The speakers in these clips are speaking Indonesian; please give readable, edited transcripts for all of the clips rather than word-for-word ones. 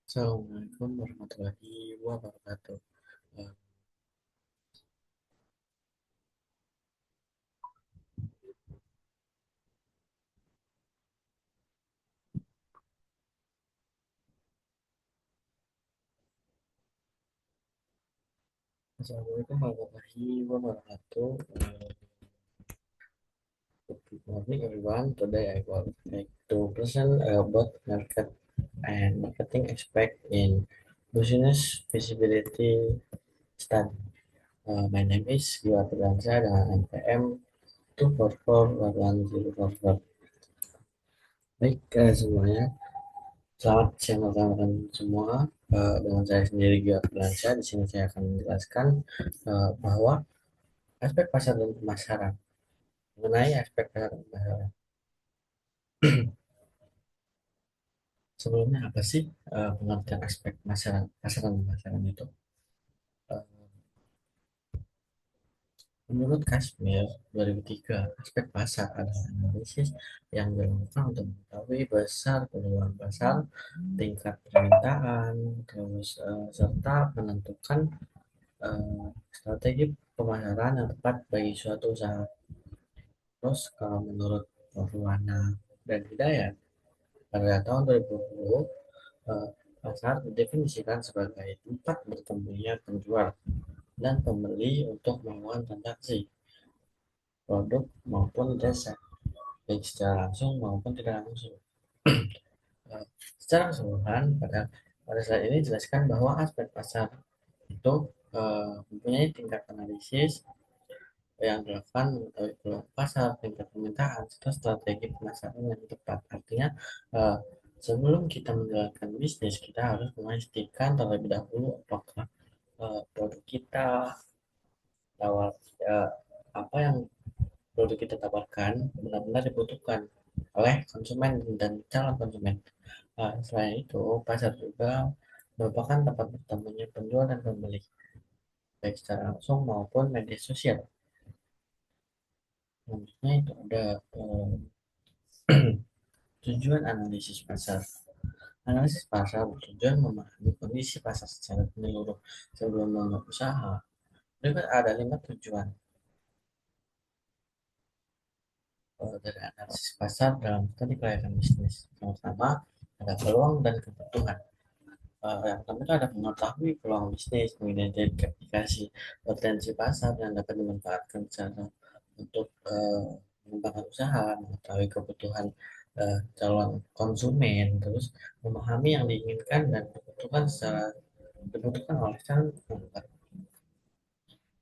Assalamualaikum warahmatullahi wabarakatuh. Eh, Assalamualaikum warahmatullahi wabarakatuh. Good morning, everyone. Today I will like to present about market and marketing aspect in business visibility study. My name is Gio Firdansyah dengan NPM 2441104. Baik, semuanya. Selamat siang rekan-rekan semua. Dengan saya sendiri Gio Firdansyah. Di sini saya akan menjelaskan bahwa aspek pasar dan pemasaran. Mengenai aspek pasar dan pemasaran. Sebelumnya apa sih pengertian aspek pemasaran, pasar dan pemasaran itu? Eh, Menurut Kashmir 2003, aspek pasar adalah analisis yang dilakukan untuk mengetahui besar peluang pasar, tingkat permintaan, terus serta menentukan strategi pemasaran yang tepat bagi suatu usaha. Terus kalau menurut Purwana dan Hidayat pada tahun 2020, eh, pasar didefinisikan sebagai tempat bertemunya penjual dan pembeli untuk melakukan transaksi produk maupun jasa, baik secara langsung maupun tidak langsung. Eh, Secara keseluruhan, pada slide ini jelaskan bahwa aspek pasar itu mempunyai tingkat analisis yang dilakukan mengetahui peluang pasar, tingkat permintaan, serta strategi pemasaran yang tepat. Artinya, eh, sebelum kita menjalankan bisnis, kita harus memastikan terlebih dahulu apakah produk kita tawar apa yang produk kita tawarkan benar-benar dibutuhkan oleh konsumen dan calon konsumen. Selain itu, pasar juga merupakan tempat bertemunya penjual dan pembeli, baik secara langsung maupun media sosial. Selanjutnya itu ada tujuan analisis pasar. Analisis pasar bertujuan memahami kondisi pasar secara menyeluruh sebelum memulai usaha. Berikut ada 5 tujuan dari analisis pasar dalam studi kelayakan bisnis. Yang pertama, ada peluang dan kebutuhan. Yang pertama itu ada mengetahui peluang bisnis, mengidentifikasi potensi pasar yang dapat dimanfaatkan secara untuk mengembangkan usaha, mengetahui kebutuhan calon konsumen, terus memahami yang diinginkan dan dibutuhkan oleh calon konsumen.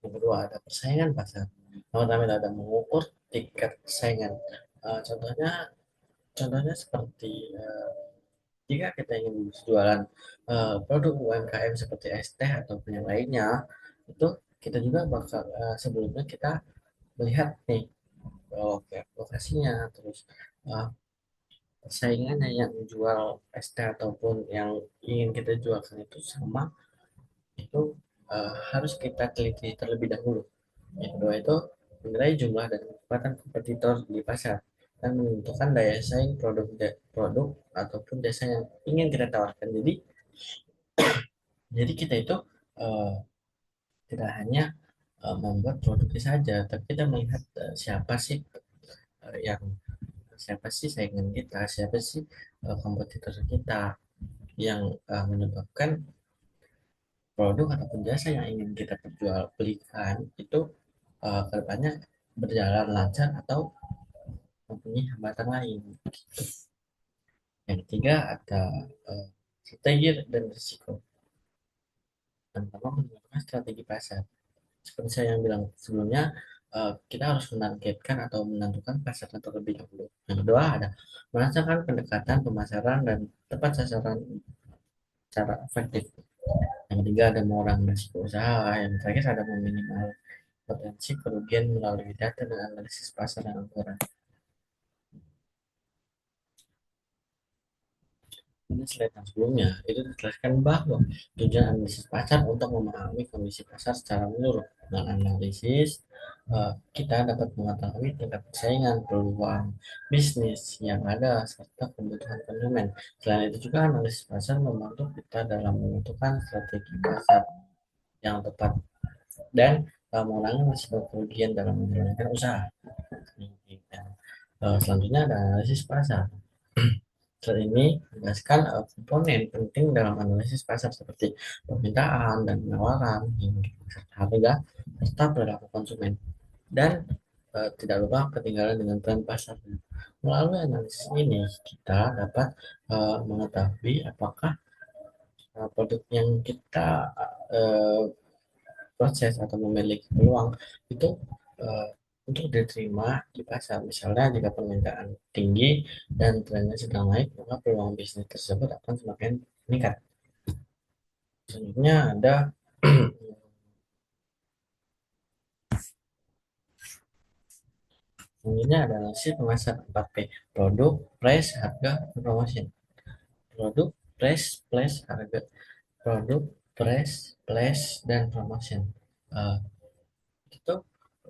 Yang kedua ada persaingan pasar. Yang pertama ada mengukur tingkat persaingan. Contohnya, seperti jika kita ingin jualan produk UMKM seperti es teh ataupun yang lainnya, itu kita juga bakal sebelumnya kita melihat nih lokasinya, terus uh, persaingannya yang jual es teh ataupun yang ingin kita jualkan itu sama, itu harus kita teliti terlebih dahulu. Yang kedua itu menilai jumlah dan kecepatan kompetitor di pasar dan menentukan daya saing produk ataupun jasa yang ingin kita tawarkan. Jadi kita itu eh, tidak hanya membuat produknya saja, tapi kita melihat yang siapa sih saingan kita, siapa sih kompetitor kita yang menyebabkan produk ataupun jasa yang ingin kita perjualbelikan itu kedepannya berjalan lancar atau mempunyai hambatan lain. Yang ketiga ada eh, strategi dan risiko. Yang pertama menggunakan strategi pasar. Seperti saya yang bilang sebelumnya, kita harus menargetkan atau menentukan pasarnya terlebih dahulu. Yang kedua ada merasakan pendekatan pemasaran dan tepat sasaran secara efektif. Yang ketiga ada mengurangi risiko usaha. Yang terakhir ada meminimal potensi kerugian melalui data dan analisis pasar yang akurat. Ini slide yang sebelumnya itu dijelaskan bahwa tujuan analisis pasar untuk memahami kondisi pasar secara menyeluruh dengan analisis kita dapat mengetahui tingkat persaingan, peluang bisnis yang ada, serta kebutuhan konsumen. Selain itu juga analisis pasar membantu kita dalam menentukan strategi pasar yang tepat dan mengurangi risiko kerugian dalam menjalankan usaha. Dan, selanjutnya ada analisis pasar. Hal ini menjelaskan komponen penting dalam analisis pasar seperti permintaan dan penawaran hingga harga serta perilaku konsumen. Dan tidak lupa ketinggalan dengan tren pasar. Melalui analisis ini kita dapat mengetahui apakah produk yang kita uh, proses atau memiliki peluang itu uh, untuk diterima di pasar. Misalnya jika permintaan tinggi dan trennya sedang naik, maka peluang bisnis tersebut akan semakin meningkat. Selanjutnya ada selanjutnya ada analisis pemasaran 4P, produk, price, harga, dan promotion. Produk, price, harga, produk, price, dan promotion. Uh, itu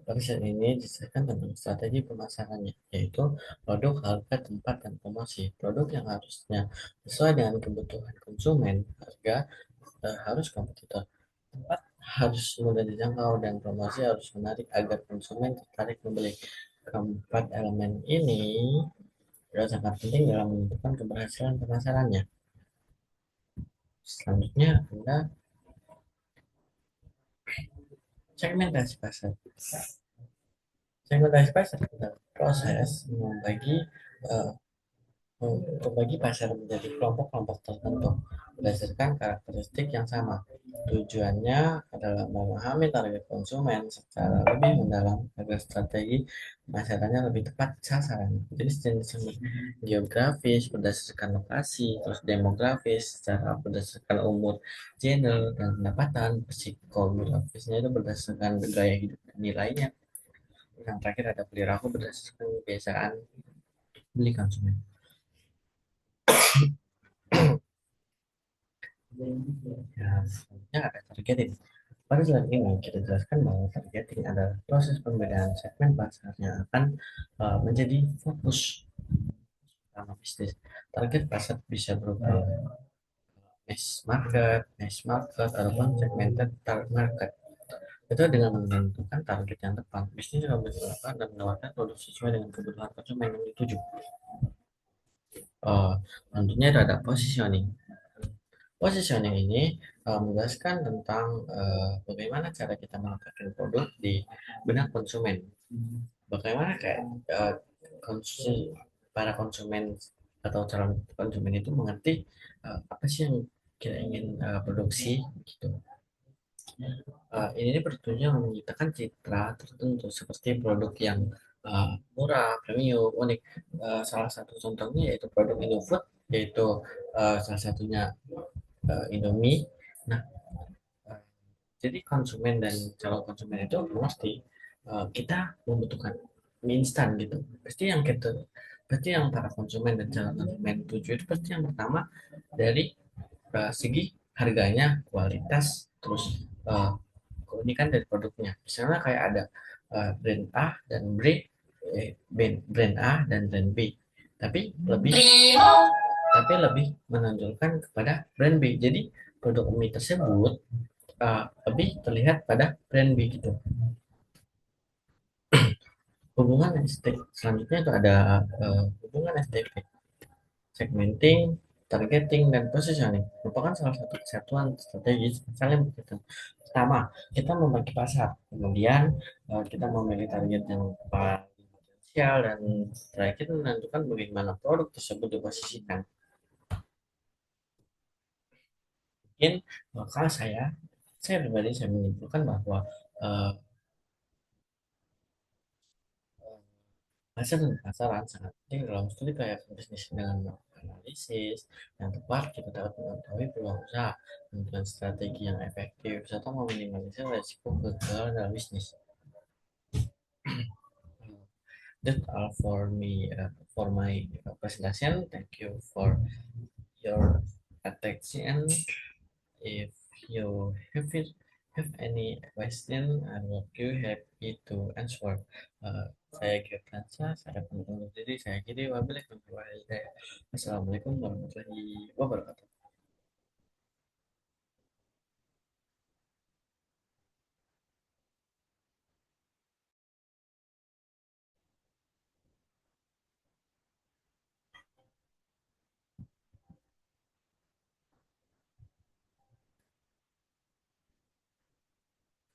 riset ini dijelaskan tentang strategi pemasarannya, yaitu produk, harga, tempat, dan promosi. Produk yang harusnya sesuai dengan kebutuhan konsumen, harga harus kompetitor, tempat harus mudah dijangkau, dan promosi harus menarik agar konsumen tertarik membeli. Keempat elemen ini sangat penting dalam menentukan keberhasilan pemasarannya. Selanjutnya ada segmentasi pasar. Segmentasi pasar adalah proses eh, membagi pasar menjadi kelompok-kelompok tertentu berdasarkan karakteristik yang sama. Tujuannya adalah memahami target konsumen secara lebih mendalam agar strategi pemasarannya lebih tepat sasaran. Jadi jenis geografis berdasarkan lokasi, terus demografis secara berdasarkan umur, gender, dan pendapatan. Psikografisnya itu berdasarkan gaya hidup dan nilainya. Yang terakhir ada perilaku berdasarkan kebiasaan beli konsumen. Ya, selanjutnya ada targeting. Pada slide ini kita jelaskan bahwa targeting adalah proses pembedaan segmen pasar yang akan menjadi fokus utama bisnis. Target pasar bisa berupa niche market, ataupun segmented target market. Itu dengan menentukan target yang tepat, bisnis juga bisa dan menawarkan produk sesuai dengan kebutuhan konsumen yang dituju. Tentunya ada positioning. Positioning ini menjelaskan tentang bagaimana cara kita menempatkan produk di benak konsumen. Bagaimana kayak para konsumen atau calon konsumen itu mengerti apa sih yang kita ingin produksi gitu. Ini bertujuan menciptakan citra tertentu seperti produk yang murah, premium, unik. Salah satu contohnya yaitu produk Indofood, yaitu salah satunya Indomie. Nah, eh, jadi konsumen dan calon konsumen itu pasti kita membutuhkan mie instan gitu. Pasti yang para konsumen dan calon konsumen tuju itu pasti yang pertama dari segi harganya, kualitas, terus uh, keunikan dari produknya. Misalnya kayak ada brand A dan brand A dan brand B, tapi lebih tapi lebih menonjolkan kepada brand B. Jadi produk mie tersebut lebih terlihat pada brand B gitu. Hubungan ST selanjutnya itu ada hubungan STP, segmenting, targeting, dan positioning merupakan salah satu kesatuan strategis saling berkaitan. Pertama, kita membagi pasar, kemudian kita memilih target yang paling potensial, dan terakhir menentukan bagaimana produk tersebut diposisikan. Mungkin kalau saya pribadi saya menyimpulkan bahwa uh, pasar dan pasaran sangat penting dalam studi kayak bisnis dengan analisis yang tepat kita dapat mengetahui peluang usaha, menentukan strategi yang efektif, serta meminimalisir risiko kegagalan dalam bisnis. That's all for me for my presentation. Thank you for your attention. If you have any question, I will be Itu answer. Eh, saya kira saya pun undur diri, saya kira wabillahi taufiq wal hidayah. Assalamualaikum warahmatullahi wabarakatuh.